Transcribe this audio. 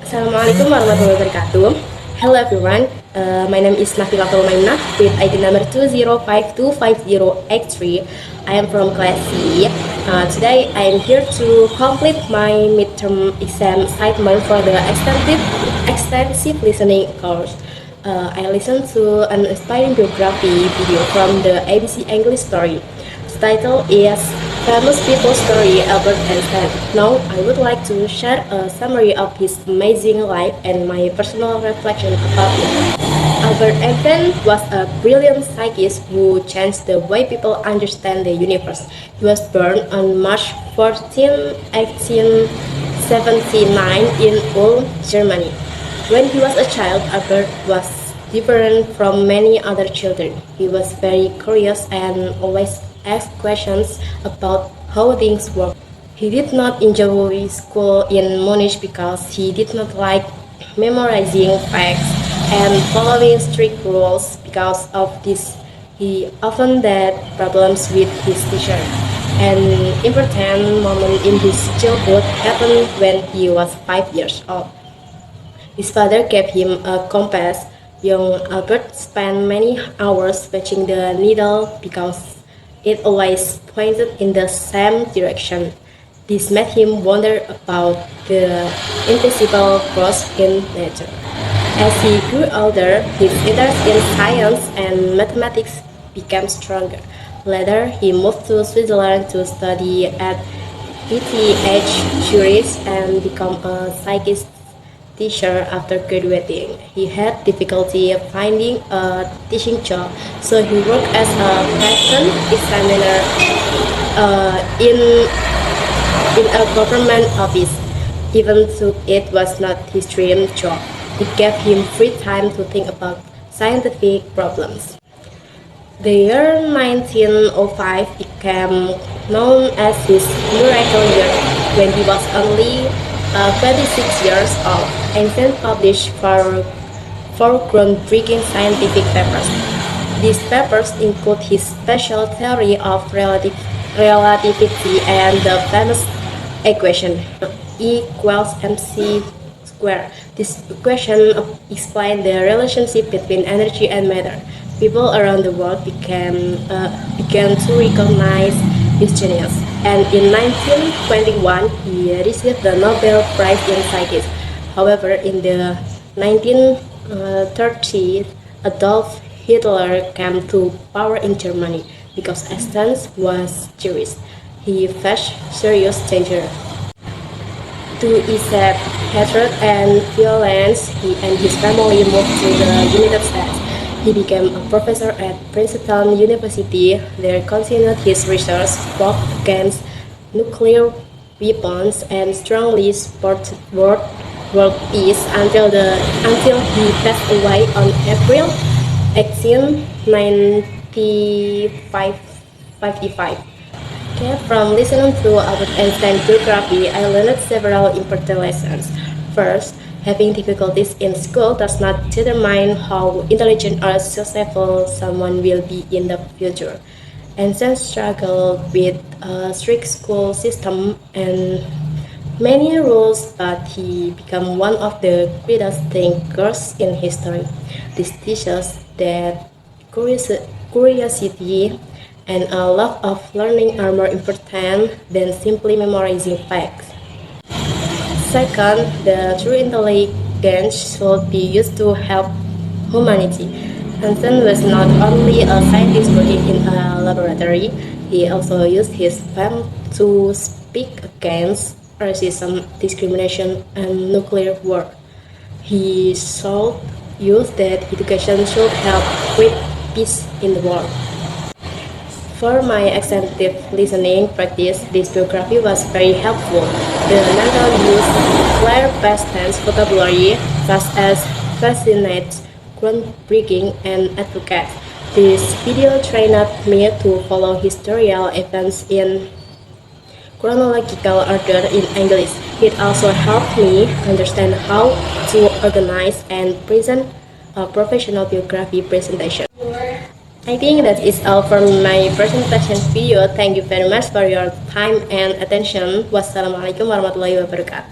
Assalamualaikum warahmatullahi wabarakatuh. Hello everyone, my name is Nafilatul Maimunah with ID number 2052508 I am from class C. Today I am here to complete my midterm exam assignment for the extensive listening course. I listened to an inspiring biography video from the ABC English Story. The title is Famous People's Story Albert Einstein. Now I would like to share a summary of his amazing life and my personal reflection about it. Albert Einstein was a brilliant scientist who changed the way people understand the universe. He was born on March 14, 1879 in Ulm, Germany. When he was a child, Albert was different from many other children. He was very curious and always asked questions about how things work. He did not enjoy school in Munich because he did not like memorizing facts and following strict rules. Because of this, he often had problems with his teacher. An important moment in his childhood happened when he was 5 years old. His father gave him a compass. Young Albert spent many hours fetching the needle because it always pointed in the same direction. This made him wonder about the invisible force in nature. As he grew older, his interest in science and mathematics became stronger. Later, he moved to Switzerland to study at ETH Zurich and become a psychic teacher after graduating. He had difficulty finding a teaching job, so he worked as a patent examiner in a government office. Even though it was not his dream job, it gave him free time to think about scientific problems. The year 1905 became known as his miracle year when he was only 26 years old. Einstein published four groundbreaking scientific papers. These papers include his special theory of relativity and the famous equation E equals mc squared. This equation explained the relationship between energy and matter. People around the world began to recognize his genius, and in 1921 he received the Nobel Prize in Physics. However, in the 1930s, Adolf Hitler came to power in Germany. Because Einstein was Jewish, he faced serious danger. To escape hatred and violence, he and his family moved to the United States. He became a professor at Princeton University. There continued his research, fought against nuclear weapons, and strongly supported world peace until he passed away on April 18, 1955. Okay, from listening to Albert Einstein's biography, I learned several important lessons. First, having difficulties in school does not determine how intelligent or successful someone will be in the future. Einstein struggled with a strict school system and many rules, but he became one of the greatest thinkers in history. This teaches that curiosity and a love of learning are more important than simply memorizing facts. Second, the true intelligence should be used to help humanity. Einstein was not only a scientist working in a laboratory, he also used his fame to speak against racism, discrimination, and nuclear war. He showed youth that education should help create peace in the world. For my extensive listening practice, this biography was very helpful. The mental use clear past tense vocabulary such as fascinate, groundbreaking, and advocate. This video trained me to follow historical events in chronological order in English. It also helped me understand how to organize and present a professional biography presentation. I think that is all for my presentation video. Thank you very much for your time and attention. Wassalamualaikum warahmatullahi wabarakatuh.